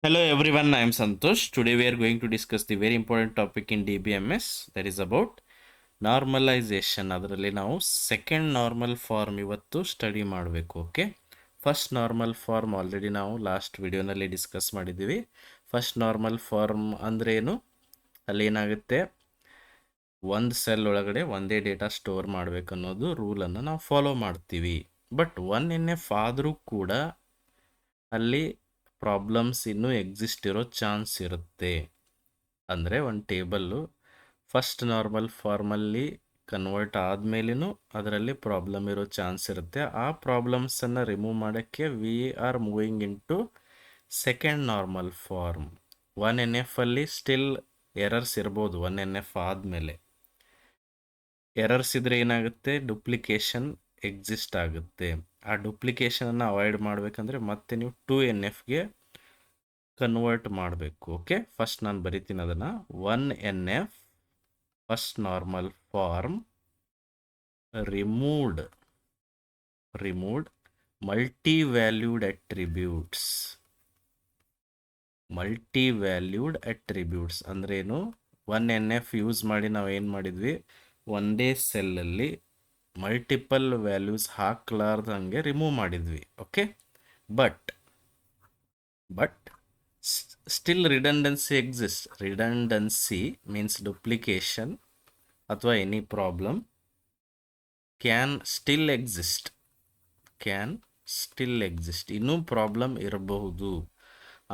Hello everyone, I am Santosh. Today we are going to discuss the very important topic in DBMS, that is about normalisation. ಅದರಲ್ಲಿ ನಾವು second normal form ಇವತ್ತು study ಮಾಡಬೇಕು. Okay, first normal form already ನಾವು last ವಿಡಿಯೋನಲ್ಲಿ discuss ಮಾಡಿದ್ದೀವಿ. First normal form ಅಂದರೆ ಏನು, ಅಲ್ಲಿ ಏನಾಗುತ್ತೆ, ಒಂದು ಸೆಲ್ ಒಳಗಡೆ ಒಂದೇ ಡೇಟಾ ಸ್ಟೋರ್ ಮಾಡಬೇಕು ಅನ್ನೋದು ರೂಲನ್ನು ನಾವು ಫಾಲೋ ಮಾಡ್ತೀವಿ. ಬಟ್ 1NF ಆದರೂ ಕೂಡ ಅಲ್ಲಿ ಪ್ರಾಬ್ಲಮ್ಸ್ ಇನ್ನೂ ಎಕ್ಸಿಸ್ಟ್ ಇರೋ ಚಾನ್ಸ್ ಇರುತ್ತೆ. ಅಂದರೆ ಒಂದು ಟೇಬಲ್ಲು ಫಸ್ಟ್ ನಾರ್ಮಲ್ ಫಾರ್ಮಲ್ಲಿ ಕನ್ವರ್ಟ್ ಆದಮೇಲೂ ಅದರಲ್ಲಿ ಪ್ರಾಬ್ಲಮ್ ಇರೋ ಚಾನ್ಸ್ ಇರುತ್ತೆ. ಆ ಪ್ರಾಬ್ಲಮ್ಸನ್ನು ರಿಮೂವ್ ಮಾಡೋಕ್ಕೆ we are moving into second normal form. 1NF ಅಲ್ಲಿ ಸ್ಟಿಲ್ ಎರರ್ಸ್ ಇರ್ಬೋದು. 1NF ಆದಮೇಲೆ ಎರರ್ಸ್ ಇದ್ರೆ ಏನಾಗುತ್ತೆ, ಡುಪ್ಲಿಕೇಶನ್ ಎಕ್ಸಿಸ್ಟ್ ಆಗುತ್ತೆ. ಆ ಡುಪ್ಲಿಕೇಶನನ್ನು ಅವಾಯ್ಡ್ ಮಾಡಬೇಕಂದ್ರೆ ಮತ್ತೆ ನೀವು 2NFಗೆ ಕನ್ವರ್ಟ್ ಮಾಡಬೇಕು. ಓಕೆ, ಫಸ್ಟ್ ನಾನು ಬರಿತೀನಿ ಅದನ್ನು. 1NF first normal form removed multi valued attributes ಅಂದ್ರೇನು, 1NF ಯೂಸ್ ಮಾಡಿ ನಾವು ಏನು ಮಾಡಿದ್ವಿ, ಒಂದೇ ಸೆಲ್ಲಲ್ಲಿ ಮಲ್ಟಿಪಲ್ ವ್ಯಾಲ್ಯೂಸ್ ಹಾಕ್ಲಾರ್ದಂಗೆ ರಿಮೂವ್ ಮಾಡಿದ್ವಿ. Okay, but still redundancy exist. Redundancy means duplication ಅಥವಾ any problem can still exist. ಇನ್ನೂ ಪ್ರಾಬ್ಲಮ್ ಇರಬಹುದು.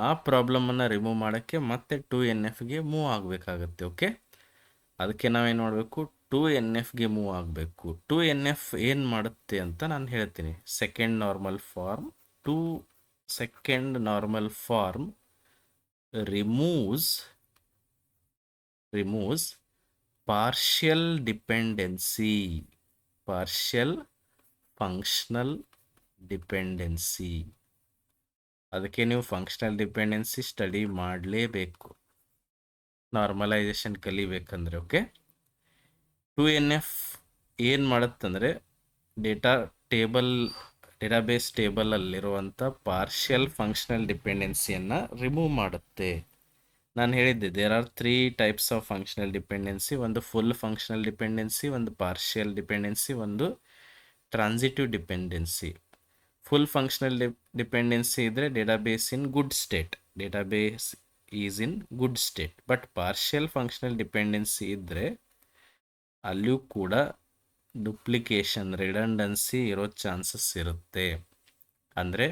ಆ ಪ್ರಾಬ್ಲಮನ್ನು ರಿಮೂವ್ ಮಾಡೋಕ್ಕೆ ಮತ್ತೆ 2NFಗೆ ಮೂವ್ ಆಗಬೇಕಾಗತ್ತೆ. ಓಕೆ, ಅದಕ್ಕೆ ನಾವೇನು ಮಾಡಬೇಕು, 2NFಗೆ ಮೂವ್ ಆಗಬೇಕು. 2NF ಏನು ಮಾಡುತ್ತೆ ಅಂತ ನಾನು ಹೇಳ್ತೀನಿ. Second normal form removes partial functional dependency. ಅದಕ್ಕೆ ನೀವು ಫಂಕ್ಷನಲ್ ಡಿಪೆಂಡೆನ್ಸಿ ಸ್ಟಡಿ ಮಾಡಲೇಬೇಕು ನಾರ್ಮಲೈಸೇಷನ್ ಕಲಿಬೇಕಂದ್ರೆ. ಓಕೆ, 2NF ಏನು ಮಾಡುತ್ತಂದರೆ ಡೇಟಾಬೇಸ್ ಟೇಬಲಲ್ಲಿರುವಂಥ ಪಾರ್ಷಿಯಲ್ ಫಂಕ್ಷನಲ್ ಡಿಪೆಂಡೆನ್ಸಿಯನ್ನು ರಿಮೂವ್ ಮಾಡುತ್ತೆ. ನಾನು ಹೇಳಿದ್ದೆ there are 3 types of functional dependency. ಒಂದು ಫುಲ್ ಫಂಕ್ಷನಲ್ ಡಿಪೆಂಡೆನ್ಸಿ, ಒಂದು ಪಾರ್ಷಿಯಲ್ ಡಿಪೆಂಡೆನ್ಸಿ, ಒಂದು transitive dependency. Full functional dependency ಇದ್ದರೆ database is in good state. But partial functional dependency ಇದ್ದರೆ ಅಲ್ಲಿಯೂ ಕೂಡ ಡುಪ್ಲಿಕೇಶನ್, ರಿಡಂಡೆನ್ಸಿ ಇರೋ ಚಾನ್ಸಸ್ ಇರುತ್ತೆ. ಅಂದರೆ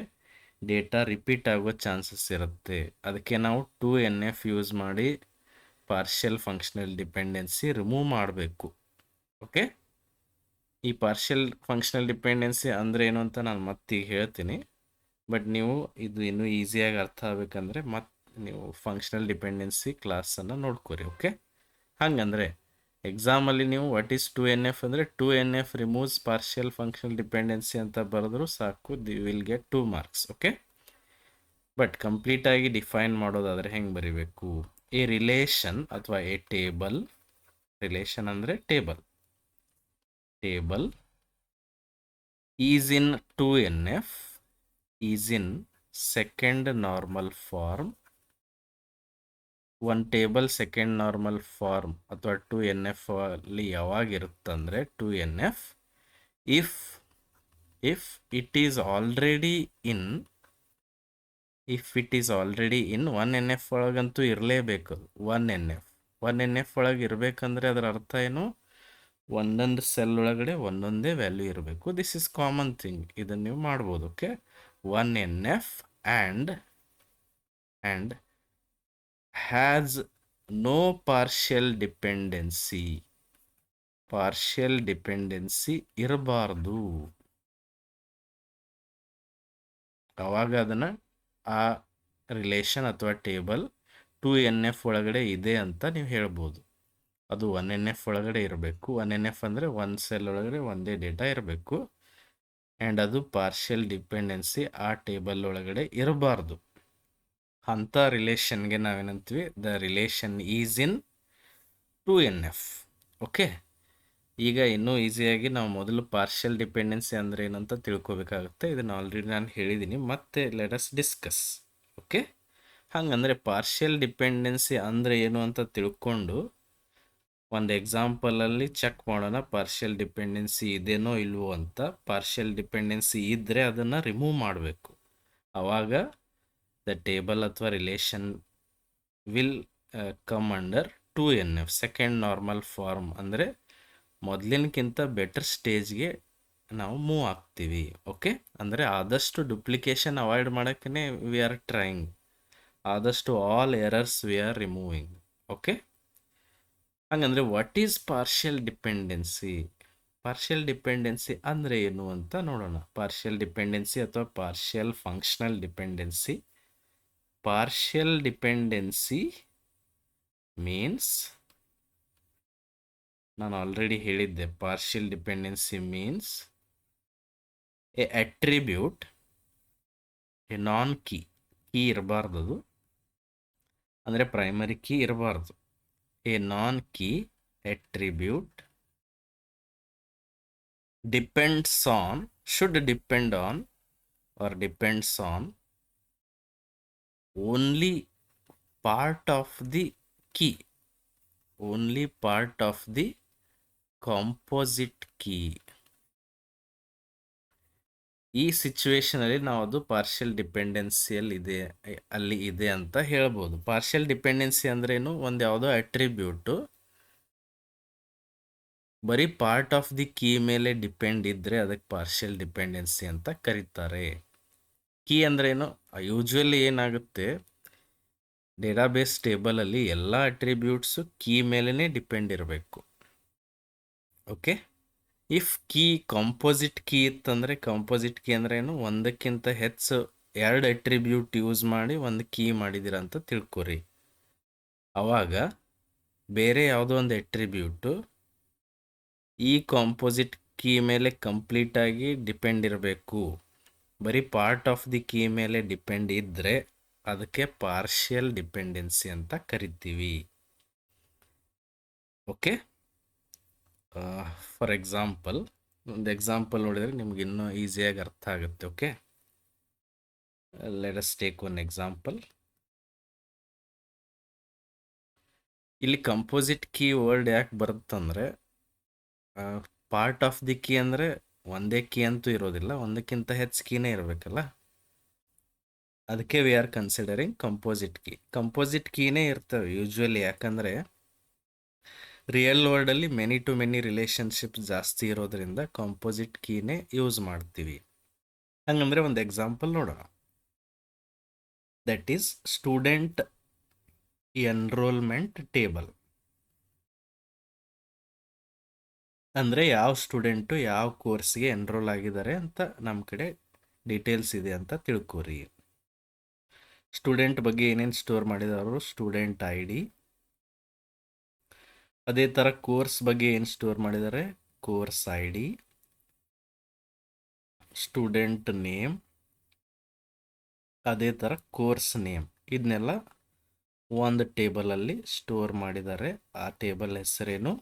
ಡೇಟಾ ರಿಪೀಟ್ ಆಗೋ ಚಾನ್ಸಸ್ ಇರುತ್ತೆ. ಅದಕ್ಕೆ ನಾವು 2NF ಯೂಸ್ ಮಾಡಿ ಪಾರ್ಷಿಯಲ್ ಫಂಕ್ಷನಲ್ ಡಿಪೆಂಡೆನ್ಸಿ ರಿಮೂವ್ ಮಾಡಬೇಕು. ಓಕೆ, ಈ ಪಾರ್ಷಿಯಲ್ ಫಂಕ್ಷನಲ್ ಡಿಪೆಂಡೆನ್ಸಿ ಅಂದರೆ ಏನು ಅಂತ ನಾನು ಮತ್ತೀಗ ಹೇಳ್ತೀನಿ. ಬಟ್ ನೀವು ಇದು ಇನ್ನೂ ಈಸಿಯಾಗಿ ಅರ್ಥ ಆಗಬೇಕಂದ್ರೆ ನೀವು ಫಂಕ್ಷನಲ್ ಡಿಪೆಂಡೆನ್ಸಿ ಕ್ಲಾಸನ್ನು ನೋಡ್ಕೊರಿ. ಓಕೆ, ಹಾಗಂದರೆ ಎಕ್ಸಾಮಲ್ಲಿ ನೀವು ವಾಟ್ ಈಸ್ 2NF ಅಂದರೆ 2NF removes partial functional dependency ಅಂತ ಬರೆದ್ರು ಸಾಕು, you will get 2 marks. Okay, but ಕಂಪ್ಲೀಟಾಗಿ ಡಿಫೈನ್ ಮಾಡೋದಾದರೆ ಹೆಂಗೆ ಬರಿಬೇಕು, ಎ ರಿಲೇಷನ್ ಅಥವಾ ಎ ಟೇಬಲ್. ರಿಲೇಷನ್ ಅಂದರೆ table is in 2NF is in second normal form. ಒಂದು ಟೇಬಲ್ ಸೆಕೆಂಡ್ ನಾರ್ಮಲ್ ಫಾರ್ಮ್ ಅಥವಾ 2NF ಅಲ್ಲಿ ಯಾವಾಗಿರುತ್ತಂದರೆ 2NF if it is already in 1NF ಒಳಗಂತೂ ಇರಲೇಬೇಕು. 1NF ಒಳಗೆ ಇರಬೇಕಂದ್ರೆ ಅದರ ಅರ್ಥ ಏನು, ಒಂದೊಂದು ಸೆಲ್ ಒಳಗಡೆ ಒಂದೊಂದೇ ವ್ಯಾಲ್ಯೂ ಇರಬೇಕು. ದಿಸ್ ಇಸ್ ಕಾಮನ್ ಥಿಂಗ್, ಇದನ್ನು ನೀವು ಮಾಡ್ಬೋದು. Okay, 1NF and has no partial dependency ಇರಬಾರ್ದು. ಆವಾಗ ಅದನ್ನು ಆ ರಿಲೇಷನ್ ಅಥವಾ ಟೇಬಲ್ 2NF ಒಳಗಡೆ ಇದೆ ಅಂತ ನೀವು ಹೇಳ್ಬೋದು. ಅದು 1NF ಒಳಗಡೆ ಇರಬೇಕು. 1NF ಅಂದರೆ ಒಂದು ಸೆಲ್ ಒಳಗಡೆ ಒಂದೇ ಡೇಟಾ ಇರಬೇಕು. ಆ್ಯಂಡ್ ಅದು ಪಾರ್ಷಿಯಲ್ ಡಿಪೆಂಡೆನ್ಸಿ ಆ ಟೇಬಲ್ ಒಳಗಡೆ ಇರಬಾರ್ದು. ಅಂಥ ರಿಲೇಷನ್ಗೆ ನಾವೇನಂತೀವಿ, the relation is in 2NF. Okay, ಈಗ ಇನ್ನೂ ಈಸಿಯಾಗಿ ನಾವು ಮೊದಲು ಪಾರ್ಷಿಯಲ್ ಡಿಪೆಂಡೆನ್ಸಿ ಅಂದರೆ ಏನಂತ ತಿಳ್ಕೊಬೇಕಾಗುತ್ತೆ. ಇದನ್ನು ಆಲ್ರೆಡಿ ನಾನು ಹೇಳಿದ್ದೀನಿ, ಮತ್ತೆ ಲೆಟ್ ಅಸ್ ಡಿಸ್ಕಸ್. ಓಕೆ, ಹಂಗಂದರೆ ಪಾರ್ಷಿಯಲ್ ಡಿಪೆಂಡೆನ್ಸಿ ಅಂದರೆ ಏನು ಅಂತ ತಿಳ್ಕೊಂಡು ಒಂದು ಎಕ್ಸಾಂಪಲಲ್ಲಿ ಚೆಕ್ ಮಾಡೋಣ ಪಾರ್ಷಿಯಲ್ ಡಿಪೆಂಡೆನ್ಸಿ ಇದೇನೋ ಇಲ್ವೋ ಅಂತ. ಪಾರ್ಷಿಯಲ್ ಡಿಪೆಂಡೆನ್ಸಿ ಇದ್ದರೆ ಅದನ್ನು ರಿಮೂವ್ ಮಾಡಬೇಕು. ಆವಾಗ ದ ಟೇಬಲ್ ಅಥವಾ relation will come under 2NF, second normal form. ಅಂದರೆ ಮೊದಲಿನಕ್ಕಿಂತ ಬೆಟರ್ ಸ್ಟೇಜ್ಗೆ ನಾವು ಮೂವ್ ಆಗ್ತೀವಿ. ಓಕೆ, ಅಂದರೆ ಆದಷ್ಟು ಡುಪ್ಲಿಕೇಶನ್ ಅವಾಯ್ಡ್ ಮಾಡೋಕ್ಕೇ ವಿ ಆರ್ ಟ್ರೈಂಗ್. ಆದಷ್ಟು all errors we are removing. Okay, ಹಂಗಂದರೆ what is partial dependency? Partial dependency ಅಂದರೆ ಏನು ಅಂತ ನೋಡೋಣ. ಪಾರ್ಷಿಯಲ್ ಡಿಪೆಂಡೆನ್ಸಿ ಅಥವಾ partial functional dependency. Partial dependency means, ನಾನು ಆಲ್ರೆಡಿ ಹೇಳಿದ್ದೆ, partial dependency means a attribute, a non key ಇರಬಾರ್ದು, ಅದು ಅಂದರೆ ಪ್ರೈಮರಿ ಕೀ ಇರಬಾರ್ದು. A non key attribute depends on, should depend on or depends on only part of the key, only part of the composite key. ಈ ಸಿಚುವೇಶನಲ್ಲಿ ನಾವು ಅದು partial ಡಿಪೆಂಡೆನ್ಸಿಯಲ್ಲಿ ಇದೆ, ಅಲ್ಲಿ ಇದೆ ಅಂತ ಹೇಳ್ಬೋದು. ಪಾರ್ಷಿಯಲ್ ಡಿಪೆಂಡೆನ್ಸಿ ಅಂದ್ರೇನು, ಒಂದು ಯಾವುದೋ ಅಟ್ರಿಬ್ಯೂಟು ಬರೀ ಪಾರ್ಟ್ ಆಫ್ ದಿ ಕೀ ಮೇಲೆ ಡಿಪೆಂಡ್ ಇದ್ದರೆ ಅದಕ್ಕೆ ಪಾರ್ಷಿಯಲ್ ಡಿಪೆಂಡೆನ್ಸಿ ಅಂತ ಕರೀತಾರೆ. ಕೀ ಅಂದ್ರೇನು, ಯೂಶ್ವಲಿ ಏನಾಗುತ್ತೆ, ಡೇಟಾಬೇಸ್ ಟೇಬಲಲ್ಲಿ ಎಲ್ಲ ಅಟ್ರಿಬ್ಯೂಟ್ಸು ಕೀ ಮೇಲೇ ಡಿಪೆಂಡ್ ಇರಬೇಕು. Okay, if key composite key ಇತ್ತಂದರೆ, ಕಾಂಪೋಸಿಟ್ ಕೀ ಅಂದ್ರೆ ಏನು, ಒಂದಕ್ಕಿಂತ ಹೆಚ್ಚು ಎರಡು ಅಟ್ರಿಬ್ಯೂಟ್ ಯೂಸ್ ಮಾಡಿ ಒಂದು ಕೀ ಮಾಡಿದ್ದೀರ ಅಂತ ತಿಳ್ಕೊರಿ. ಆವಾಗ ಬೇರೆ ಯಾವುದೋ ಒಂದು ಅಟ್ರಿಬ್ಯೂಟು ಈ ಕಾಂಪೋಸಿಟ್ ಕೀ ಮೇಲೆ ಕಂಪ್ಲೀಟಾಗಿ ಡಿಪೆಂಡ್ ಇರಬೇಕು. ಬರೀ ಪಾರ್ಟ್ ಆಫ್ ದಿ ಕೀ ಮೇಲೆ ಡಿಪೆಂಡ್ ಇದ್ದರೆ ಅದಕ್ಕೆ ಪಾರ್ಷಿಯಲ್ ಡಿಪೆಂಡೆನ್ಸಿ ಅಂತ ಕರಿತೀವಿ. ಓಕೆ, ಫಾರ್ ಎಕ್ಸಾಂಪಲ್, ಒಂದು ಎಕ್ಸಾಂಪಲ್ ನೋಡಿದರೆ ನಿಮ್ಗೆ ಇನ್ನೂ ಈಸಿಯಾಗಿ ಅರ್ಥ ಆಗುತ್ತೆ. Okay, let us take one example. ಇಲ್ಲಿ ಕಂಪೋಸಿಟ್ ಕೀ ವರ್ಡ್ ಯಾಕೆ ಬರುತ್ತಂದರೆ, ಪಾರ್ಟ್ ಆಫ್ ದಿ ಕೀ ಅಂದರೆ ಒಂದೇ ಕೀ ಅಂತೂ ಇರೋದಿಲ್ಲ, ಒಂದಕ್ಕಿಂತ ಹೆಚ್ಚು ಕೀನೇ ಇರಬೇಕಲ್ಲ. ಅದಕ್ಕೆ we are considering composite key. Composite ಕೀನೇ ಇರ್ತವೆ ಯೂಶ್ವಲಿ, ಯಾಕಂದರೆ ರಿಯಲ್ ವರ್ಲ್ಡಲ್ಲಿ ಮೆನಿ ಟು ಮೆನಿ ರಿಲೇಷನ್ಶಿಪ್ಸ್ ಜಾಸ್ತಿ ಇರೋದ್ರಿಂದ ಕಂಪೋಸಿಟ್ ಕೀನೇ ಯೂಸ್ ಮಾಡ್ತೀವಿ. ಹಂಗಂದರೆ ಒಂದು ಎಕ್ಸಾಂಪಲ್ ನೋಡೋಣ. That is student enrolment table. ಅಂದರೆ ಯಾವ ಸ್ಟೂಡೆಂಟು ಯಾವ ಕೋರ್ಸ್ಗೆ ಎನ್ರೋಲ್ ಆಗಿದ್ದಾರೆ ಅಂತ ನಮ್ಮ ಕಡೆ ಡೀಟೇಲ್ಸ್ ಇದೆ ಅಂತ ತಿಳ್ಕೊರಿ. ಸ್ಟೂಡೆಂಟ್ ಬಗ್ಗೆ ಏನೇನು ಸ್ಟೋರ್ ಮಾಡಿದವರು, ಸ್ಟೂಡೆಂಟ್ ID. ಅದೇ ಥರ ಕೋರ್ಸ್ ಬಗ್ಗೆ ಏನು ಸ್ಟೋರ್ ಮಾಡಿದ್ದಾರೆ, ಕೋರ್ಸ್ ID, ಸ್ಟೂಡೆಂಟ್ ನೇಮ್, ಅದೇ ಥರ ಕೋರ್ಸ್ ನೇಮ್. ಇದನ್ನೆಲ್ಲ ಒಂದು ಟೇಬಲಲ್ಲಿ ಸ್ಟೋರ್ ಮಾಡಿದ್ದಾರೆ. ಆ ಟೇಬಲ್ ಹೆಸರೇನು,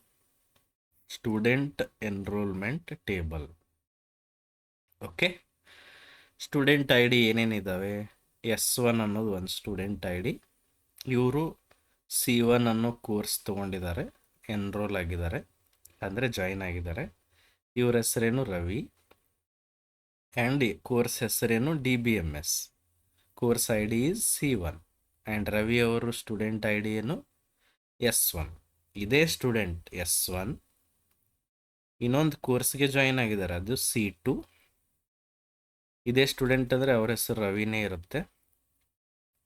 student enrolment table. Okay, student ID ಏನೇನಿದ್ದಾವೆ, S1 ಅನ್ನೋದು ಒಂದು ಸ್ಟೂಡೆಂಟ್ ID. ಇವರು C1 ಅನ್ನೋ ಕೋರ್ಸ್ ತೊಗೊಂಡಿದ್ದಾರೆ, ಎನ್ರೋಲ್ ಆಗಿದ್ದಾರೆ, ಅಂದರೆ ಜಾಯಿನ್ ಆಗಿದ್ದಾರೆ. ಇವ್ರ ಹೆಸರೇನು ರವಿ, ಆ್ಯಂಡ್ ಕೋರ್ಸ್ ಹೆಸರೇನು DBMS. Course ID is C1 and Ravi ಅವರು ಸ್ಟೂಡೆಂಟ್ ID ಏನು S1. ಇದೇ ಸ್ಟೂಡೆಂಟ್ S1 ಇನ್ನೊಂದು ಕೋರ್ಸ್ಗೆ ಜಾಯಿನ್ ಆಗಿದ್ದಾರೆ, ಅದು C2. ಇದೇ ಸ್ಟೂಡೆಂಟ್ ಅಂದರೆ ಅವ್ರ ಹೆಸರು ರವಿನೇ ಇರುತ್ತೆ,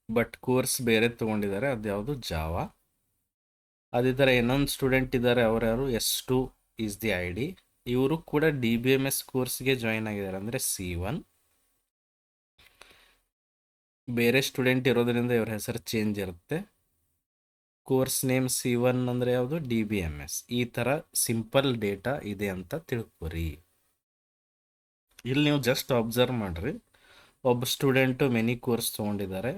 ಬಟ್ ಕೋರ್ಸ್ ಬೇರೆ ತೊಗೊಂಡಿದ್ದಾರೆ, ಅದು ಯಾವುದು ಜಾವಾ. ಅದೇ ಥರ ಇನ್ನೊಂದು ಸ್ಟೂಡೆಂಟ್ ಇದ್ದಾರೆ, ಅವ್ರು ಯಾರು S2 ಈಸ್ ದಿ ID. ಇವರು ಕೂಡ DBMS ಕೋರ್ಸ್ಗೆ ಜಾಯಿನ್ ಆಗಿದ್ದಾರೆ, ಅಂದರೆ C1. ಬೇರೆ ಸ್ಟೂಡೆಂಟ್ ಇರೋದ್ರಿಂದ ಇವ್ರ ಹೆಸರು ಚೇಂಜ್ ಇರುತ್ತೆ. ಕೋರ್ಸ್ ನೇಮ್ C1 ಅಂದರೆ ಯಾವುದು, DBMS. ಈ ಥರ ಸಿಂಪಲ್ ಡೇಟಾ ಇದೆ ಅಂತ ತಿಳ್ಕೊರಿ. ಇಲ್ಲಿ ನೀವು ಜಸ್ಟ್ ಅಬ್ಸರ್ವ್ ಮಾಡಿರಿ, ಒಬ್ಬ ಸ್ಟೂಡೆಂಟು ಮೆನಿ ಕೋರ್ಸ್ ತೊಗೊಂಡಿದ್ದಾರೆ,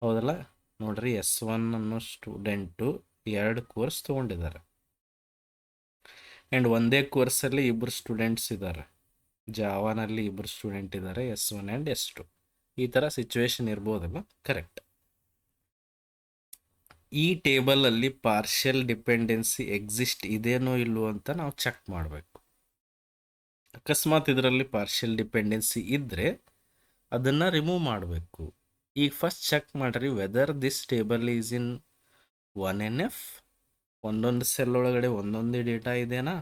ಹೌದಲ್ಲ. ನೋಡ್ರಿ, S1 ಅನ್ನೋ ಸ್ಟೂಡೆಂಟು 2 ಕೋರ್ಸ್ ತೊಗೊಂಡಿದ್ದಾರೆ, ಆ್ಯಂಡ್ ಒಂದೇ ಕೋರ್ಸಲ್ಲಿ ಇಬ್ಬರು ಸ್ಟೂಡೆಂಟ್ಸ್ ಇದ್ದಾರೆ. ಜಾವಾನಲ್ಲಿ ಇಬ್ಬರು ಸ್ಟೂಡೆಂಟ್ ಇದ್ದಾರೆ, S1 ಆ್ಯಂಡ್ S2. ಈ ಥರ ಸಿಚುವೇಶನ್ ಇರ್ಬೋದಲ್ಲ, ಕರೆಕ್ಟ್. ಈ ಟೇಬಲಲ್ಲಿ ಪಾರ್ಷಿಯಲ್ ಡಿಪೆಂಡೆನ್ಸಿ ಎಕ್ಸಿಸ್ಟ್ ಇದೇನೋ ಇಲ್ವೋ ಅಂತ ನಾವು ಚೆಕ್ ಮಾಡಬೇಕು. ಅಕಸ್ಮಾತ್ ಇದರಲ್ಲಿ ಪಾರ್ಷಿಯಲ್ ಡಿಪೆಂಡೆನ್ಸಿ ಇದ್ದರೆ ಅದನ್ನು ರಿಮೂವ್ ಮಾಡಬೇಕು. ಈಗ ಫಸ್ಟ್ ಚೆಕ್ ಮಾಡಿರಿ weather this table is in 1NF. ಒಂದೊಂದು ಸೆಲ್ ಒಳಗಡೆ ಒಂದೊಂದೇ ಡೇಟಾ ಇದೆನಾ?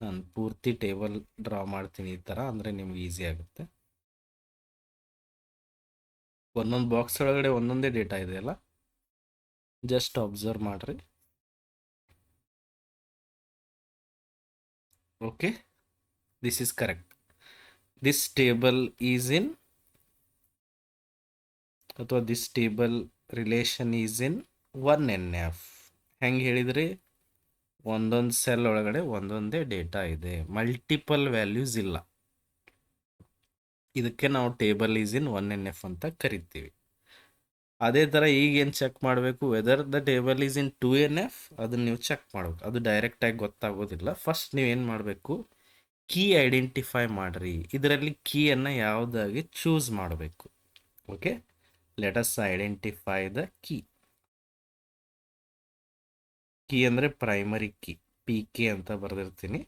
ನಾನು ಪೂರ್ತಿ ಟೇಬಲ್ ಡ್ರಾ ಮಾಡ್ತೀನಿ ಈ ಥರ, ಅಂದರೆ ನಿಮ್ಗೆ ಈಸಿ ಆಗುತ್ತೆ. ಒಂದೊಂದು ಬಾಕ್ಸ್ ಒಳಗಡೆ ಒಂದೊಂದೇ ಡೇಟಾ ಇದೆಯಲ್ಲ, ಜಸ್ಟ್ ಅಬ್ಸರ್ವ್ ಮಾಡ್ರಿ. Okay, this is correct. This table is in, ಅಥವಾ this table relation is in 1NF. ಹೆಂಗೆ ಹೇಳಿದ್ರಿ? ಒಂದೊಂದು ಸೆಲ್ ಒಳಗಡೆ ಒಂದೊಂದೇ ಡೇಟಾ ಇದೆ, ಮಲ್ಟಿಪಲ್ ವ್ಯಾಲ್ಯೂಸ್ ಇಲ್ಲ. ಇದಕ್ಕೆ ನಾವು ಟೇಬಲ್ ಈಸ್ ಇನ್ 1NF ಅಂತ ಕರಿತೀವಿ. ಅದೇ ಥರ ಈಗೇನು ಚೆಕ್ ಮಾಡಬೇಕು? Whether the table is in 2NF, ಅದನ್ನು ನೀವು ಚೆಕ್ ಮಾಡಬೇಕು. ಅದು ಡೈರೆಕ್ಟಾಗಿ ಗೊತ್ತಾಗೋದಿಲ್ಲ. ಫಸ್ಟ್ ನೀವೇನು ಮಾಡಬೇಕು? ಕೀ ಐಡೆಂಟಿಫೈ ಮಾಡಿರಿ. ಇದರಲ್ಲಿ ಕೀಯನ್ನು ಯಾವುದಾಗಿ ಚೂಸ್ ಮಾಡಬೇಕು. Okay, let us identify the key. Key ಅಂದರೆ ಪ್ರೈಮರಿ ಕೀ, PK ಅಂತ ಬರೆದಿರ್ತೀನಿ.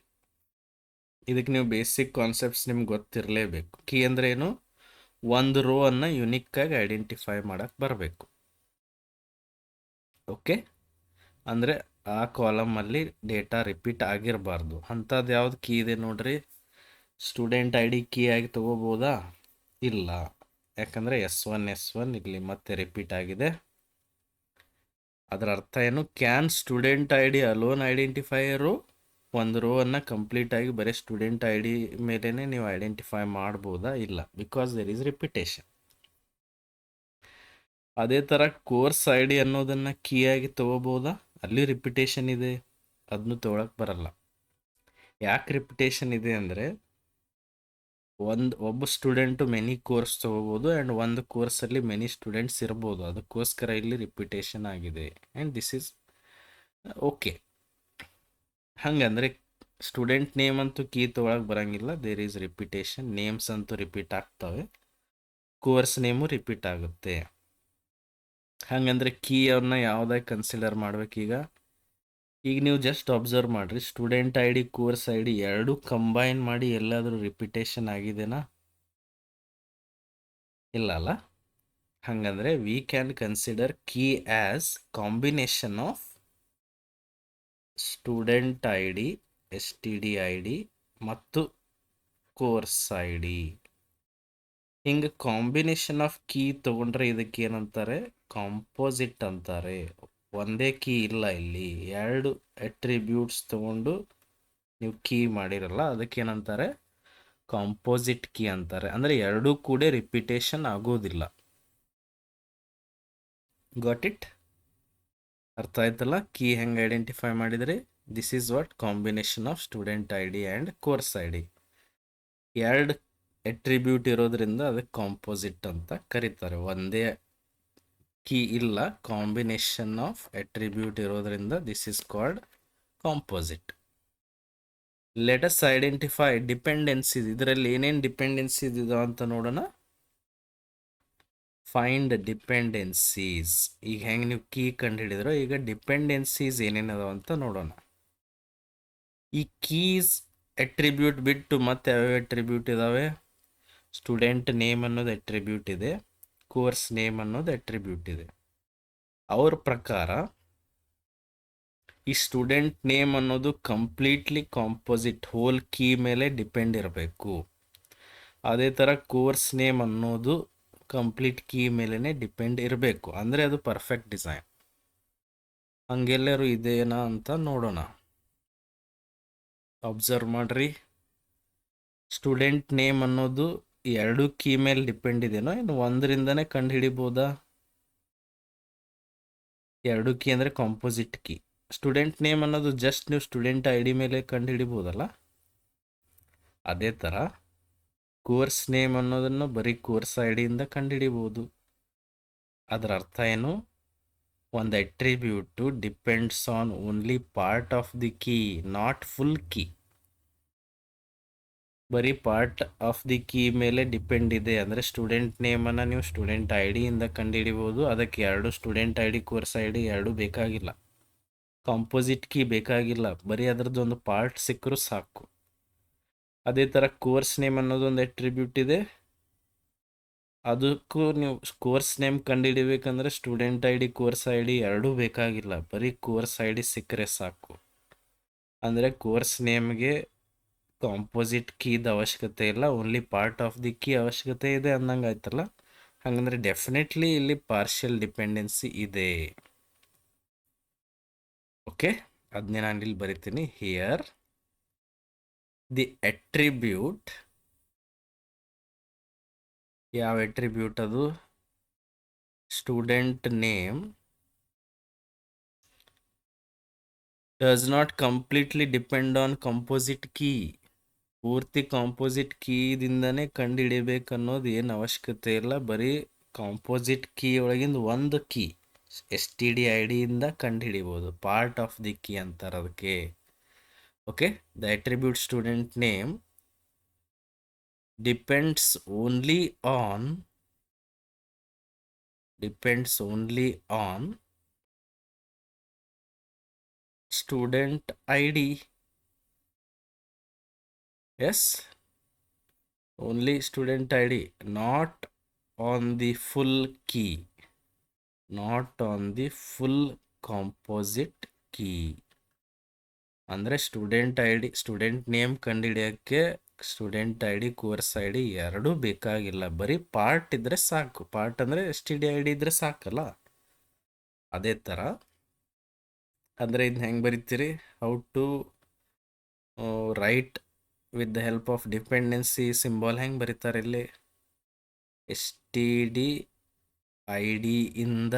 ಇದಕ್ಕೆ ನೀವು ಬೇಸಿಕ್ ಕಾನ್ಸೆಪ್ಟ್ಸ್ ನಿಮ್ಗೆ ಗೊತ್ತಿರಲೇಬೇಕು. ಕೀ ಅಂದರೆ ಏನು? ಒಂದು ರೋ ಅನ್ನು ಯುನಿಕ್ಕಾಗಿ ಐಡೆಂಟಿಫೈ ಮಾಡಕ್ಕೆ ಬರಬೇಕು. ಓಕೆ, ಅಂದರೆ ಆ ಕಾಲಮಲ್ಲಿ ಡೇಟಾ ರಿಪೀಟ್ ಆಗಿರಬಾರ್ದು. ಅಂಥದ್ದು ಯಾವ್ದು ಕೀ ಇದೆ ನೋಡ್ರಿ? ಸ್ಟೂಡೆಂಟ್ ID ಕೀ ಆಗಿ ತಗೋಬೋದಾ? ಇಲ್ಲ, ಯಾಕಂದರೆ S1 ಇಲ್ಲಿ ಮತ್ತೆ ರಿಪೀಟ್ ಆಗಿದೆ. ಅದರ ಅರ್ಥ ಏನು? Can student ID alone identify row? ಒಂದು ರೋ ಅನ್ನು ಕಂಪ್ಲೀಟಾಗಿ ಬರೀ ಸ್ಟೂಡೆಂಟ್ ID ಮೇಲೇ ನೀವು ಐಡೆಂಟಿಫೈ ಮಾಡ್ಬೋದಾ? ಇಲ್ಲ, ಬಿಕಾಸ್ ದೇರ್ ಈಸ್ ರಿಪಿಟೇಷನ್. ಅದೇ ಥರ ಕೋರ್ಸ್ ID ಅನ್ನೋದನ್ನು ಕೀ ಆಗಿ ತಗೋಬೋದಾ? ಅಲ್ಲಿ ರಿಪಿಟೇಷನ್ ಇದೆ, ಅದನ್ನು ತೊಗೊಳಕ್ಕೆ ಬರಲ್ಲ. ಯಾಕೆ ರಿಪಿಟೇಷನ್ ಇದೆ ಅಂದರೆ ಒಬ್ಬ ಸ್ಟೂಡೆಂಟು ಮೆನಿ ಕೋರ್ಸ್ ತೊಗೋಬೋದು ಆ್ಯಂಡ್ ಒಂದು ಕೋರ್ಸಲ್ಲಿ ಮೆನಿ ಸ್ಟೂಡೆಂಟ್ಸ್ ಇರ್ಬೋದು. ಅದಕ್ಕೋಸ್ಕರ ಇಲ್ಲಿ ರಿಪಿಟೇಷನ್ ಆಗಿದೆ. And this is okay. ಹಂಗಂದರೆ ಸ್ಟೂಡೆಂಟ್ ನೇಮ್ ಅಂತೂ ಕೀ ತೊಗೊಳಕ್ಕೆ ಬರೋಂಗಿಲ್ಲ, ದೇರ್ ಈಸ್ ರಿಪಿಟೇಷನ್. ನೇಮ್ಸ್ ಅಂತೂ ರಿಪೀಟ್ ಆಗ್ತವೆ, ಕೋರ್ಸ್ ನೇಮು ರಿಪೀಟ್ ಆಗುತ್ತೆ. ಹಾಗಂದರೆ ಕೀಯನ್ನು ಯಾವುದಾಗಿ ಕನ್ಸಿಡರ್ ಮಾಡ್ಬೇಕೀಗ? ಈಗ ನೀವು ಜಸ್ಟ್ ಅಬ್ಸರ್ವ್ ಮಾಡಿರಿ, ಸ್ಟೂಡೆಂಟ್ ID ಕೋರ್ಸ್ ID ಎರಡೂ ಕಂಬೈನ್ ಮಾಡಿ ಎಲ್ಲಾದರೂ ರಿಪಿಟೇಷನ್ ಆಗಿದೆನಾ? ಇಲ್ಲ ಅಲ್ಲ. ಹಾಗಂದರೆ we can consider key as combination of student ID, STD ID ಮತ್ತು ಕೋರ್ಸ್ ID. ಹಿಂಗೆ ಕಾಂಬಿನೇಷನ್ ಆಫ್ ಕೀ ತೊಗೊಂಡ್ರೆ ಇದಕ್ಕೆ ಏನಂತಾರೆ? ಕಾಂಪೋಸಿಟ್ ಅಂತಾರೆ. ಒಂದೇ ಕೀ ಇಲ್ಲ ಇಲ್ಲಿ, ಎರಡು ಅಟ್ರಿಬ್ಯೂಟ್ಸ್ ತೊಗೊಂಡು ನೀವು ಕೀ ಮಾಡಿರಲ್ಲ, ಅದಕ್ಕೇನಂತಾರೆ? ಕಾಂಪೋಸಿಟ್ ಕೀ ಅಂತಾರೆ. ಅಂದರೆ ಎರಡೂ ಕೂಡ ರಿಪಿಟೇಷನ್ ಆಗೋದಿಲ್ಲ. Got it? ಅರ್ಥ ಆಯ್ತಲ್ಲ ಕೀ ಹೆಂಗೆ ಐಡೆಂಟಿಫೈ ಮಾಡಿದರೆ? This is what combination of student ID and course ID. ಎರಡು ಅಟ್ರಿಬ್ಯೂಟ್ ಇರೋದ್ರಿಂದ ಅದಕ್ಕೆ ಕಾಂಪೋಸಿಟ್ ಅಂತ ಕರೀತಾರೆ. ಒಂದೇ ಕೀ ಇಲ್ಲ, ಕಾಂಬಿನೇಷನ್ ಆಫ್ ಅಟ್ರಿಬ್ಯೂಟ್ ಇರೋದ್ರಿಂದ this is called composite. Let us identify dependencies. ಇದರಲ್ಲಿ ಏನೇನು ಡಿಪೆಂಡೆನ್ಸೀಸ್ ಇದಾವೆ ಅಂತ ನೋಡೋಣ. Find dependencies. ಈಗ ಹೆಂಗೆ ನೀವು ಕೀ ಕಂಡುಹಿಡಿದ್ರೋ, ಈಗ ಡಿಪೆಂಡೆನ್ಸೀಸ್ ಏನೇನದಾವ ಅಂತ ನೋಡೋಣ. ಈ ಕೀಸ್ ಅಟ್ರಿಬ್ಯೂಟ್ ಬಿಟ್ಟು ಮತ್ತೆ ಯಾವ್ಯಾವ ಅಟ್ರಿಬ್ಯೂಟ್ ಇದ್ದಾವೆ? ಸ್ಟೂಡೆಂಟ್ ನೇಮ್ ಅನ್ನೋದು ಅಟ್ರಿಬ್ಯೂಟ್ ಇದೆ, ಕೋರ್ಸ್ ನೇಮ್ ಅನ್ನೋದು ಅಟ್ರಿಬ್ಯೂಟ್ ಇದೆ. ಅವ್ರ ಪ್ರಕಾರ ಈ ಸ್ಟೂಡೆಂಟ್ ನೇಮ್ ಅನ್ನೋದು ಕಂಪ್ಲೀಟ್ಲಿ ಕಾಂಪೋಸಿಟ್ ಹೋಲ್ ಕೀ ಮೇಲೆ ಡಿಪೆಂಡ್ ಇರಬೇಕು. ಅದೇ ಥರ ಕೋರ್ಸ್ ನೇಮ್ ಅನ್ನೋದು ಕಂಪ್ಲೀಟ್ ಕೀ ಮೇಲೇ ಡಿಪೆಂಡ್ ಇರಬೇಕು, ಅಂದರೆ ಅದು ಪರ್ಫೆಕ್ಟ್ ಡಿಸೈನ್. ಹಂಗೆಲ್ಲರೂ ಇದೆಯಾ ಅಂತ ನೋಡೋಣ. ಅಬ್ಸರ್ವ್ ಮಾಡ್ರಿ, ಸ್ಟೂಡೆಂಟ್ ನೇಮ್ ಅನ್ನೋದು ಎರಡು ಕೀ ಮೇಲೆ ಡಿಪೆಂಡ್ ಇದೆಯೋ ಇನ್ನು ಒಂದರಿಂದನೇ ಕಂಡು ಹಿಡಿಬೋದಾ? ಎರಡು ಕೀ ಅಂದರೆ ಕಾಂಪೋಸಿಟ್ ಕೀ. ಸ್ಟೂಡೆಂಟ್ ನೇಮ್ ಅನ್ನೋದು ಜಸ್ಟ್ ನೀವು ಸ್ಟೂಡೆಂಟ್ ID ಮೇಲೆ ಕಂಡು ಹಿಡಿಬೋದಲ್ಲ. ಅದೇ ಥರ ಕೋರ್ಸ್ ನೇಮ್ ಅನ್ನೋದನ್ನು ಬರೀ ಕೋರ್ಸ್ IDಯಿಂದ ಕಂಡು ಹಿಡಿಬೋದು. ಅದರ ಅರ್ಥ ಏನು? ಒಂದು attribute depends on only part of the key, not full key. ಬರೀ ಪಾರ್ಟ್ ಆಫ್ ದಿ ಕೀ ಮೇಲೆ ಡಿಪೆಂಡ್ ಇದೆ. ಅಂದರೆ ಸ್ಟೂಡೆಂಟ್ ನೇಮನ್ನು ನೀವು ಸ್ಟೂಡೆಂಟ್ ಐ ಡಿಯಿಂದ ಕಂಡುಹಿಡಿಬೋದು. ಅದಕ್ಕೆ ಎರಡು student I D course I D ಎರಡೂ ಬೇಕಾಗಿಲ್ಲ, ಕಾಂಪೋಸಿಟ್ ಕೀ ಬೇಕಾಗಿಲ್ಲ, ಬರೀ ಅದರದ್ದು ಒಂದು ಪಾರ್ಟ್ ಸಿಕ್ಕರೂ ಸಾಕು. ಅದೇ ಥರ ಕೋರ್ಸ್ ನೇಮ್ ಅನ್ನೋದು ಒಂದು ಅಟ್ರಿಬ್ಯೂಟ್ ಇದೆ. ಅದಕ್ಕೂ ನೀವು ಕೋರ್ಸ್ ನೇಮ್ ಕಂಡುಹಿಡಿಬೇಕಂದ್ರೆ student I D course I D ಎರಡೂ ಬೇಕಾಗಿಲ್ಲ, ಬರೀ ಕೋರ್ಸ್ ಐ ಡಿ ಸಿಕ್ಕರೆ ಸಾಕು. ಅಂದರೆ ಕೋರ್ಸ್ ನೇಮ್ಗೆ ಕಾಂಪೋಸಿಟ್ ಕೀದ ಅವಶ್ಯಕತೆ ಇಲ್ಲ, only part of the key ಅವಶ್ಯಕತೆ ಇದೆ ಅಂದಂಗೆ ಆಯ್ತಲ್ಲ. ಹಾಗಂದ್ರೆ ಡೆಫಿನೆಟ್ಲಿ ಇಲ್ಲಿ ಪಾರ್ಷಿಯಲ್ ಡಿಪೆಂಡೆನ್ಸಿ ಇದೆ. ಓಕೆ, ಅದನ್ನೇ ನಾನು ಇಲ್ಲಿ ಬರಿತೀನಿ. ಹಿಯರ್ ದಿ ಅಟ್ರಿಬ್ಯೂಟ್, ಯಾವ ಅಟ್ರಿಬ್ಯೂಟ್ ಅದು? Student name does not completely depend on composite key. ಪೂರ್ತಿ ಕಾಂಪೋಸಿಟ್ ಕೀದಿಂದನೇ ಕಂಡುಹಿಡಿಬೇಕನ್ನೋದು ಏನು ಅವಶ್ಯಕತೆ ಇಲ್ಲ, ಬರೀ ಕಾಂಪೋಸಿಟ್ ಕೀ ಒಳಗಿಂದ ಒಂದು key S T D I ಡಿಯಿಂದ ಕಂಡುಹಿಡಿಬೋದು. ಪಾರ್ಟ್ ಆಫ್ ದಿ ಕೀ ಅಂತಾರೆ ಅದಕ್ಕೆ. Okay, the attribute student name depends only on student I D. Yes, only student ID, not on the full key, not on the full composite key. ಅಂದರೆ student I D, student name ಕಂಡುಹಿಡಿಯೋಕ್ಕೆ student I D course I D ಎರಡೂ ಬೇಕಾಗಿಲ್ಲ, ಬರೀ part ಇದ್ದರೆ ಸಾಕು. Part ಅಂದರೆ S T D I D ಇದ್ದರೆ ಸಾಕಲ್ಲ. ಅದೇ ಥರ ಅಂದರೆ ಇದನ್ನ ಹೆಂಗೆ ಬರಿತೀರಿ? How to write with the help of dependency symbol ಹೆಂಗೆ ಬರೀತಾರೆ ಇಲ್ಲಿ? S T D I D ಇಂದ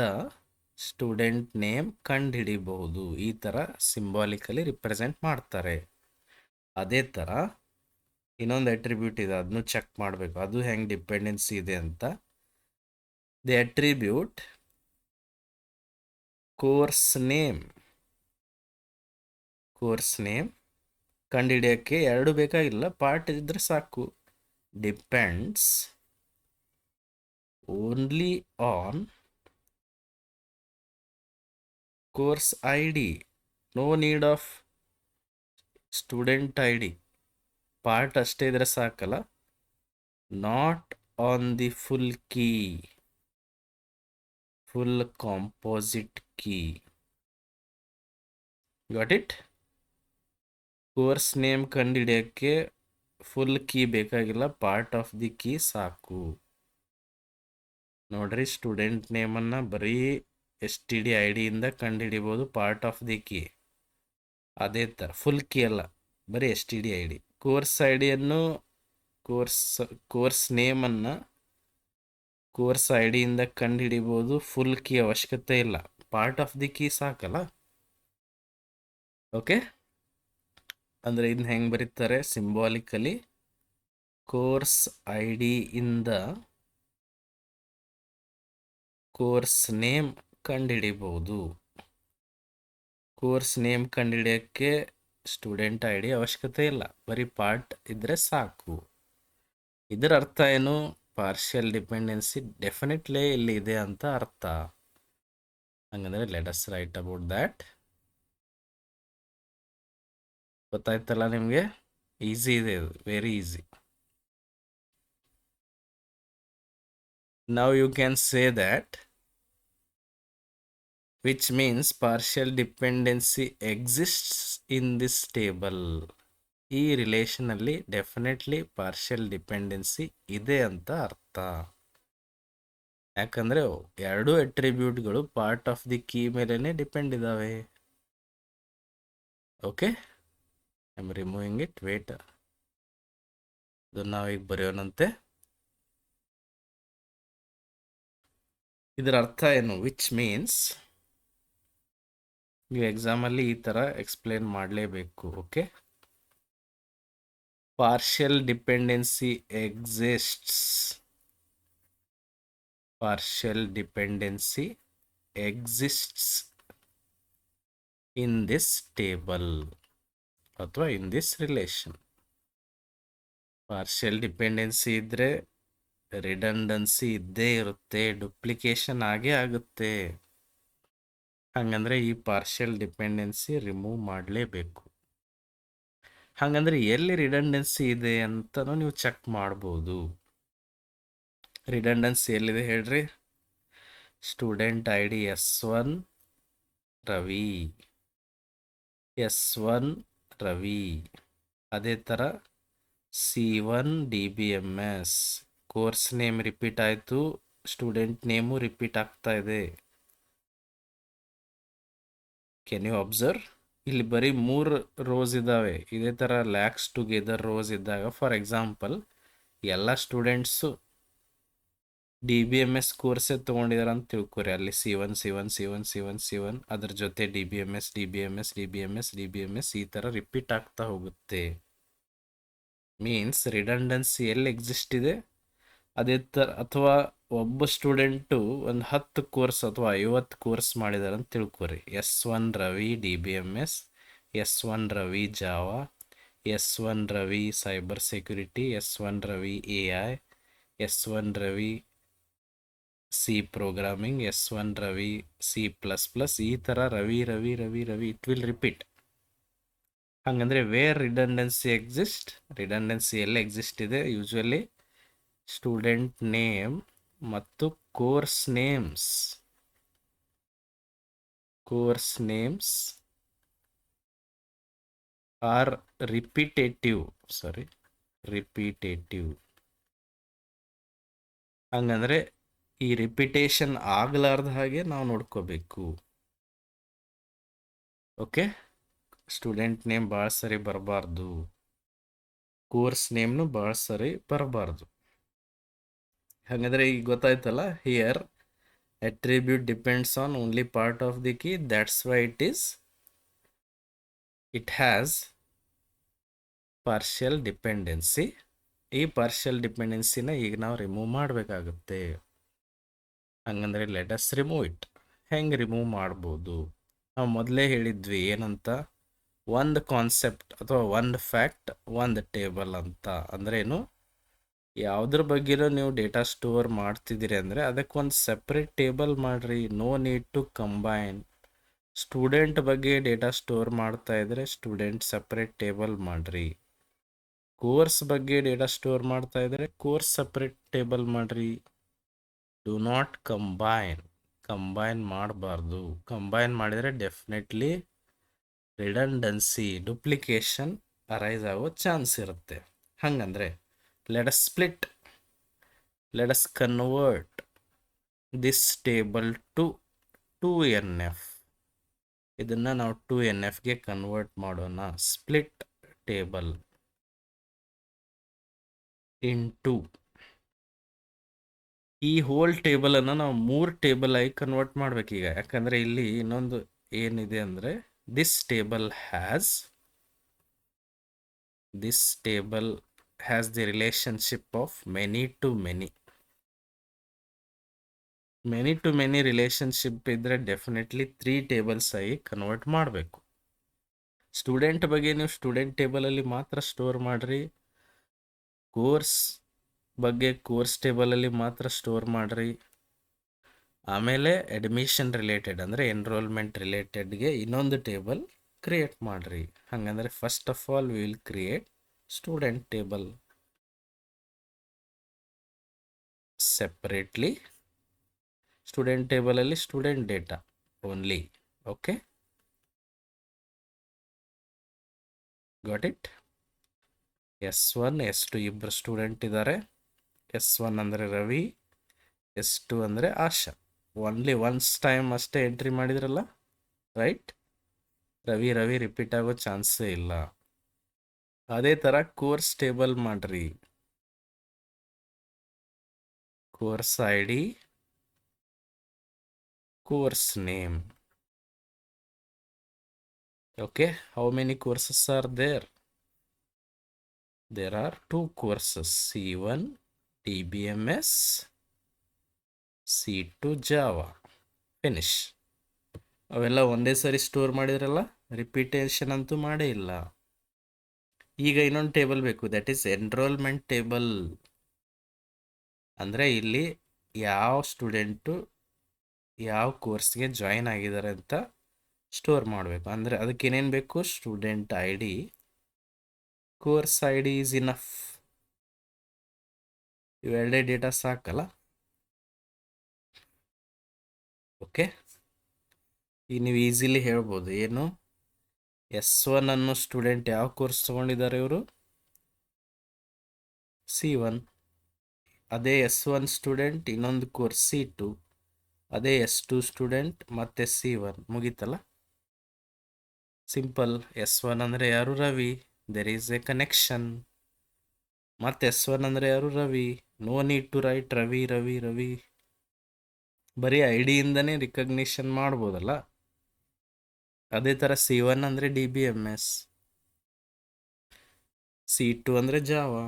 ಸ್ಟೂಡೆಂಟ್ ನೇಮ್ ಕಂಡುಹಿಡಿಬಹುದು, ಈ ಥರ ಸಿಂಬಾಲಿಕಲಿ ರಿಪ್ರೆಸೆಂಟ್ ಮಾಡ್ತಾರೆ. ಅದೇ ಥರ ಇನ್ನೊಂದು ಅಟ್ರಿಬ್ಯೂಟ್ ಇದೆ, ಅದನ್ನು ಚೆಕ್ ಮಾಡಬೇಕು, ಅದು ಹೆಂಗೆ ಡಿಪೆಂಡೆನ್ಸಿ ಇದೆ ಅಂತ. ದಿ ಅಟ್ರಿಬ್ಯೂಟ್ ಕೋರ್ಸ್ ನೇಮ್ ಕಂಡುಹಿಡಿಯೋಕ್ಕೆ ಎರಡು ಬೇಕಾಗಿಲ್ಲ, ಪಾರ್ಟ್ ಇದ್ದರೆ ಸಾಕು. Depends only on course I D, no need of student I D, part ಅಷ್ಟೇ ಇದ್ರೆ ಸಾಕಲ್ಲ. Not on the full key, full composite key. Got it? Course name ಕಂಡುಹಿಡಿಯೋಕ್ಕೆ ಫುಲ್ ಕೀ ಬೇಕಾಗಿಲ್ಲ, ಪಾರ್ಟ್ ಆಫ್ ದಿ ಕೀ ಸಾಕು. ನೋಡ್ರಿ, student ನೇಮನ್ನು ಬರೀ S T D I ಡಿಯಿಂದ ಕಂಡುಹಿಡಿಬೋದು, ಪಾರ್ಟ್ ಆಫ್ ದಿ ಕೀ. ಅದೇ ಥರ ಫುಲ್ ಕೀ ಅಲ್ಲ, ಬರೀ S T D I D. Course I ಡಿಯನ್ನು ಕೋರ್ಸ್ ನೇಮನ್ನು ಕೋರ್ಸ್ ಐ ಡಿಯಿಂದ ಕಂಡುಹಿಡಿಬೋದು, ಫುಲ್ ಕೀ ಅವಶ್ಯಕತೆ ಇಲ್ಲ, ಪಾರ್ಟ್ ಆಫ್ ದಿ ಕೀ ಸಾಕಲ್ಲ. ಓಕೆ, ಅಂದರೆ ಇದನ್ನ ಹೆಂಗೆ ಬರೀತಾರೆ ಸಿಂಬಾಲಿಕಲಿ? ಕೋರ್ಸ್ ಐ ಡಿ ಇಂದ ಕೋರ್ಸ್ ನೇಮ್ ಕಂಡುಹಿಡಿಬಹುದು. ಕೋರ್ಸ್ ನೇಮ್ ಕಂಡುಹಿಡಿಯೋಕ್ಕೆ ಸ್ಟೂಡೆಂಟ್ ಐ ಡಿ ಅವಶ್ಯಕತೆ ಇಲ್ಲ, ಬರೀ ಪಾರ್ಟ್ ಇದ್ದರೆ ಸಾಕು. ಇದರ ಅರ್ಥ ಏನು? ಪಾರ್ಷಿಯಲ್ ಡಿಪೆಂಡೆನ್ಸಿ ಡೆಫಿನೆಟ್ಲಿ ಇಲ್ಲಿ ಇದೆ ಅಂತ ಅರ್ಥ. ಹಂಗಂದ್ರೆ let us write about that. ಗೊತ್ತಾಯ್ತಲ್ಲ ನಿಮಗೆ? ಈಸಿ ಇದೆ ಇದು, very easy. Now you can say that, which means partial dependency exists in this table. ಈ ರಿಲೇಷನಲ್ಲಿ ಡೆಫಿನೆಟ್ಲಿ ಪಾರ್ಷಿಯಲ್ ಡಿಪೆಂಡೆನ್ಸಿ ಇದೆ ಅಂತ ಅರ್ಥ. ಯಾಕಂದರೆ ಎರಡು ಅಟ್ರಿಬ್ಯೂಟ್ಗಳು ಪಾರ್ಟ್ ಆಫ್ ದಿ ಕೀ ಮೇಲೇ ಡಿಪೆಂಡ್ ಇದ್ದಾವೆ. Okay, I am removing it. Wait, ಇದನ್ನು ನಾವೀಗ ಬರೆಯೋಣಂತೆ. ಇದರ ಅರ್ಥ ಏನು? ವಿಚ್ ಮೀನ್ಸ್ ನೀವು ಎಕ್ಸಾಮಲ್ಲಿ ಈ ಥರ ಎಕ್ಸ್ಪ್ಲೇನ್ ಮಾಡಲೇಬೇಕು. Okay, partial dependency exists, partial dependency exists in this table ಅಥವಾ in this relation. Partial dependency ಇದ್ದರೆ ರಿಡಂಡನ್ಸಿ ಇದ್ದೇ ಇರುತ್ತೆ, ಡುಪ್ಲಿಕೇಶನ್ ಆಗೇ ಆಗುತ್ತೆ. ಹಾಗಂದ್ರೆ ಈ ಪಾರ್ಷಿಯಲ್ ಡಿಪೆಂಡೆನ್ಸಿ ರಿಮೂವ್ ಮಾಡಲೇಬೇಕು. ಹಾಗಂದ್ರೆ ಎಲ್ಲಿ ರಿಡಂಡೆನ್ಸಿ ಇದೆ ಅಂತಲೂ ನೀವು ಚೆಕ್ ಮಾಡ್ಬೋದು. ರಿಡಂಡೆನ್ಸಿ ಎಲ್ಲಿದೆ ಹೇಳ್ರಿ? Student I D S1 Ravi, S1 Ravi. ಅದೇ ಥರ C1 DBMS, course name repeat ಆಯಿತು, ಸ್ಟೂಡೆಂಟ್ ನೇಮು ರಿಪೀಟ್ ಆಗ್ತಾ ಇದೆ. Can you observe? ಇಲ್ಲಿ ಬರೀ 3 ರೋಸ್ ಇದ್ದಾವೆ. ಇದೇ ಥರ ಲ್ಯಾಕ್ಸ್ ಟುಗೆದರ್ ರೋಸ್ ಇದ್ದಾಗ, ಫಾರ್ ಎಕ್ಸಾಂಪಲ್ ಎಲ್ಲ ಸ್ಟೂಡೆಂಟ್ಸು DBMS ಕೋರ್ಸೇ ತೊಗೊಂಡಿದ್ದಾರೆ ಅಂತ ತಿಳ್ಕೊರಿ. ಅಲ್ಲಿ C1 ಅದ್ರ ಜೊತೆ DBMS ಈ ಥರ ರಿಪೀಟ್ ಆಗ್ತಾ ಹೋಗುತ್ತೆ. ಮೀನ್ಸ್ ರಿಡಂಡೆನ್ಸಿ ಎಲ್ಲಿ ಎಕ್ಸಿಸ್ಟ್ ಇದೆ ಅದೇ ಥರ. ಅಥವಾ ಒಬ್ಬ ಸ್ಟೂಡೆಂಟು ಒಂದು 10 ಕೋರ್ಸ್ ಅಥವಾ 50 ಕೋರ್ಸ್ ಮಾಡಿದ್ದಾರೆ ಅಂತ ತಿಳ್ಕೊರಿ. S1 Ravi DBMS, S1 Ravi Java, S1 Ravi cyber security, S1 Ravi AI, S1 Ravi C programming, S1 Ravi C++, ಈ ಥರ ರವಿ ಇಟ್ ವಿಲ್ ರಿಪೀಟ್. ಹಾಗಂದ್ರೆ ವೇರ್ ರಿಡಂಡೆನ್ಸಿ ಎಕ್ಸಿಸ್ಟ್, ರಿಡಂಡೆನ್ಸಿ ಎಲ್ಲಿ ಎಕ್ಸಿಸ್ಟ್ ಇದೆ? ಯೂಶ್ವಲಿ ಸ್ಟೂಡೆಂಟ್ ನೇಮ್ ಮತ್ತು ಕೋರ್ಸ್ ನೇಮ್ಸ್ ಆರ್ ರಿಪಿಟೇಟಿವ್. ಹಂಗಂದ್ರೆ ಈ ರಿಪಿಟೇಷನ್ ಆಗಲಾರ್ದ ಹಾಗೆ ನಾವು ನೋಡ್ಕೋಬೇಕು. ಓಕೆ, ಸ್ಟೂಡೆಂಟ್ ನೇಮ್ ಭಾಳ ಸರಿ ಬರಬಾರ್ದು, ಕೋರ್ಸ್ ನೇಮ್ನು ಭಾಳ ಸರಿ ಬರಬಾರ್ದು. ಹಾಗಾದ್ರೆ ಈಗ ಗೊತ್ತಾಯ್ತಲ್ಲ, here attribute depends on only part of the key, that's why it has partial dependency. ಈ ಪಾರ್ಷಿಯಲ್ ಡಿಪೆಂಡೆನ್ಸಿನ ಈಗ ನಾವು ರಿಮೂವ್ ಮಾಡಬೇಕಾಗುತ್ತೆ. ಹಂಗಂದ್ರೆ ಲೆಟ್ ಅಸ್ ರಿಮೂವ್ ಇಟ್. ಹೆಂಗೆ ರಿಮೂವ್ ಮಾಡ್ಬೋದು? ನಾವು ಮೊದಲೇ ಹೇಳಿದ್ವಿ ಏನಂತ, ಒಂದು ಕಾನ್ಸೆಪ್ಟ್ ಅಥವಾ ಒಂದು ಫ್ಯಾಕ್ಟ್ ಒಂದು ಟೇಬಲ್ ಅಂತ. ಅಂದ್ರೆ ಏನು? ಯಾವುದ್ರ ಬಗ್ಗೆನೂ ನೀವು ಡೇಟಾ ಸ್ಟೋರ್ ಮಾಡ್ತಿದ್ದೀರಿ ಅಂದರೆ ಅದಕ್ಕೊಂದು ಸೆಪ್ರೇಟ್ ಟೇಬಲ್ ಮಾಡಿರಿ. No need to combine. Student ಬಗ್ಗೆ ಡೇಟಾ ಸ್ಟೋರ್ ಮಾಡ್ತಾ ಇದ್ರೆ ಸ್ಟೂಡೆಂಟ್ ಸಪ್ರೇಟ್ ಟೇಬಲ್ ಮಾಡಿರಿ. ಕೋರ್ಸ್ ಬಗ್ಗೆ ಡೇಟಾ ಸ್ಟೋರ್ ಮಾಡ್ತಾ ಇದ್ರೆ ಕೋರ್ಸ್ ಸಪ್ರೇಟ್ ಟೇಬಲ್ ಮಾಡಿರಿ. ಡು ನಾಟ್ ಕಂಬೈನ್ ಮಾಡಬಾರ್ದು. ಕಂಬೈನ್ ಮಾಡಿದರೆ ಡೆಫಿನೆಟ್ಲಿ ರಿಡಂಡೆನ್ಸಿ, ಡುಪ್ಲಿಕೇಶನ್ ಅರೈಸ್ ಆಗೋ ಚಾನ್ಸ್ ಇರುತ್ತೆ. ಹಾಗಂದ್ರೆ let us convert this table to 2NF. ಇದನ್ನ ನಾವು 2NF ಗೆ ಕನ್ವರ್ಟ್ ಮಾಡೋಣ. ಸ್ಪ್ಲಿಟ್ ಟೇಬಲ್ ಇಂಟು, ಈ ಹೋಲ್ ಟೇಬಲ್ ಅನ್ನ ನಾವು 3 ಟೇಬಲ್ ಆಗಿ ಕನ್ವರ್ಟ್ ಮಾಡ್ಬೇಕೀಗ. ಯಾಕಂದ್ರೆ ಇಲ್ಲಿ ಇನ್ನೊಂದು ಏನಿದೆ ಅಂದ್ರೆ this table has the relationship of many to many relationship ಇದ್ರೆ ಡೆಫಿನೆಟ್ಲಿ 3 ಟೇಬಲ್ಸ್ ಆಗಿ ಕನ್ವರ್ಟ್ ಮಾಡಬೇಕು. ಸ್ಟೂಡೆಂಟ್ ಬಗ್ಗೆ ನೀವು ಸ್ಟೂಡೆಂಟ್ ಟೇಬಲಲ್ಲಿ ಮಾತ್ರ ಸ್ಟೋರ್ ಮಾಡ್ರಿ. ಕೋರ್ಸ್ ಬಗ್ಗೆ ಕೋರ್ಸ್ ಟೇಬಲಲ್ಲಿ ಮಾತ್ರ ಸ್ಟೋರ್ ಮಾಡ್ರಿ. ಆಮೇಲೆ ಅಡ್ಮಿಷನ್ ರಿಲೇಟೆಡ್ ಅಂದರೆ ಎನ್ರೋಲ್ಮೆಂಟ್ ರಿಲೇಟೆಡ್ಗೆ ಇನ್ನೊಂದು ಟೇಬಲ್ ಕ್ರಿಯೇಟ್ ಮಾಡ್ರಿ. ಹಾಗಂದ್ರೆ first of all we will create student table separately. Student ಟೇಬಲಲ್ಲಿ student data only. Okay, got it? S1 S2 ಇಬ್ಬರು ಸ್ಟೂಡೆಂಟ್ ಇದ್ದಾರೆ. S1 ಅಂದರೆ ರವಿ, S2 ಅಂದರೆ ಆಶಾ. ಓನ್ಲಿ ಒನ್ಸ್ ಟೈಮ್ ಅಷ್ಟೇ ಎಂಟ್ರಿ ಮಾಡಿದ್ರಲ್ಲ, ರೈಟ್? ರವಿ ರಿಪೀಟ್ ಆಗೋ ಚಾನ್ಸೇ ಇಲ್ಲ. ಅದೇ ಥರ ಕೋರ್ಸ್ ಟೇಬಲ್ ಮಾಡ್ರಿ. Course ID, course name. Okay, how many courses are there? There are 2 courses, C1 DBMS, C2 Java. Finish. ಅವೆಲ್ಲ ಒಂದೇ ಸರಿ ಸ್ಟೋರ್ ಮಾಡಿದ್ರಲ್ಲ, ರಿಪಿಟೇಷನ್ ಅಂತೂ ಮಾಡೇ ಇಲ್ಲ. ಈಗ ಇನ್ನೊಂದು ಟೇಬಲ್ ಬೇಕು, ದಟ್ ಈಸ್ ಎನ್ರೋಲ್ಮೆಂಟ್ ಟೇಬಲ್. ಅಂದರೆ ಇಲ್ಲಿ ಯಾವ ಸ್ಟೂಡೆಂಟು ಯಾವ ಕೋರ್ಸ್ಗೆ ಜಾಯಿನ್ ಆಗಿದ್ದಾರೆ ಅಂತ ಸ್ಟೋರ್ ಮಾಡಬೇಕು. ಅಂದರೆ ಅದಕ್ಕೆ ಏನೇನು ಬೇಕು? Student I D, course I D is enough. ಇವೆರಡೇ ಡೇಟಾ ಸಾಕಲ್ಲ. ಓಕೆ, ಈಗ ನೀವು ಈಸಿಲಿ ಹೇಳ್ಬೋದು ಏನು, S1 ಅನ್ನೋ ಸ್ಟೂಡೆಂಟ್ ಯಾವ ಕೋರ್ಸ್ ತೊಗೊಂಡಿದ್ದಾರೆ ಇವರು? C1. ಅದೇ S1 ಸ್ಟೂಡೆಂಟ್ ಇನ್ನೊಂದು ಕೋರ್ಸ್ C2, ಅದೇ S2 ಸ್ಟೂಡೆಂಟ್ ಮತ್ತೆ C1. ಮುಗೀತಲ್ಲ, ಸಿಂಪಲ್. S1 ಅಂದರೆ ಯಾರು? Ravi. There is a connection. ಮತ್ತೆ S1 ಅಂದರೆ ಯಾರು? Ravi. No need to write Ravi Ravi Ravi. ಬರೀ ಐ ಡಿಯಿಂದನೇ ರಿಕಗ್ನಿಷನ್ ಮಾಡ್ಬೋದಲ್ಲ. ಅದೇ ಥರ C1 ಅಂದರೆ DBMS, C2 ಅಂದರೆ ಜಾವಾ.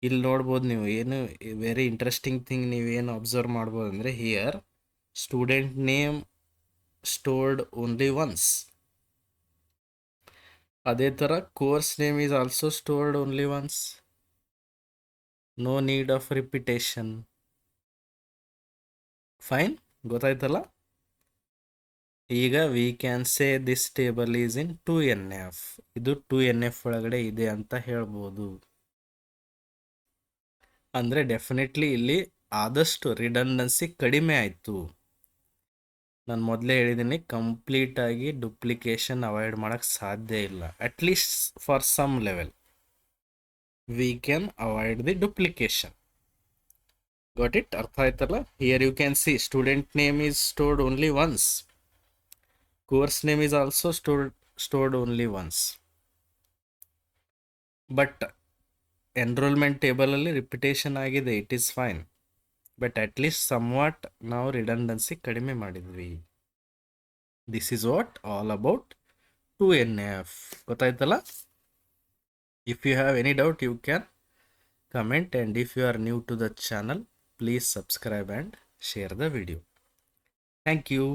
ಇಲ್ಲಿ ನೋಡ್ಬೋದು ನೀವು ಏನು ವೆರಿ ಇಂಟ್ರೆಸ್ಟಿಂಗ್ ಥಿಂಗ್ ನೀವೇನು ಅಬ್ಸರ್ವ್ ಮಾಡ್ಬೋದು ಅಂದರೆ, here student name stored only once. ಅದೇ ಥರ course name is also stored only once. No need of repetition. Fine, ಗೊತ್ತಾಯ್ತಲ್ಲ. ಈಗ we can say this table is in 2NF. ಇದು 2NF ಒಳಗಡೆ ಇದೆ ಅಂತ ಹೇಳ್ಬೋದು. ಅಂದರೆ ಡೆಫಿನೆಟ್ಲಿ ಇಲ್ಲಿ ಆದಷ್ಟು ರಿಡಂಡೆನ್ಸಿ ಕಡಿಮೆ ಆಯಿತು. ನಾನು ಮೊದಲೇ ಹೇಳಿದ್ದೀನಿ, ಕಂಪ್ಲೀಟಾಗಿ ಡುಪ್ಲಿಕೇಶನ್ ಅವಾಯ್ಡ್ ಮಾಡೋಕ್ಕೆ ಸಾಧ್ಯ ಇಲ್ಲ. At least for some level we can avoid the duplication. Got it? ಅರ್ಥ ಆಯ್ತಲ್ಲ. Here you can see student name is stored only once, course name is also stored only once. But enrolment ಟೇಬಲಲ್ಲಿ repetition ಆಗಿದೆ, it is fine. But at least somewhat ನಾವು redundancy ಕಡಿಮೆ ಮಾಡಿದ್ವಿ. This is what all about 2NF. ಗೊತ್ತಾಯ್ತಲ್ಲ. If you have any doubt you can comment, and if you are new to the channel, please subscribe and share the video. Thank you.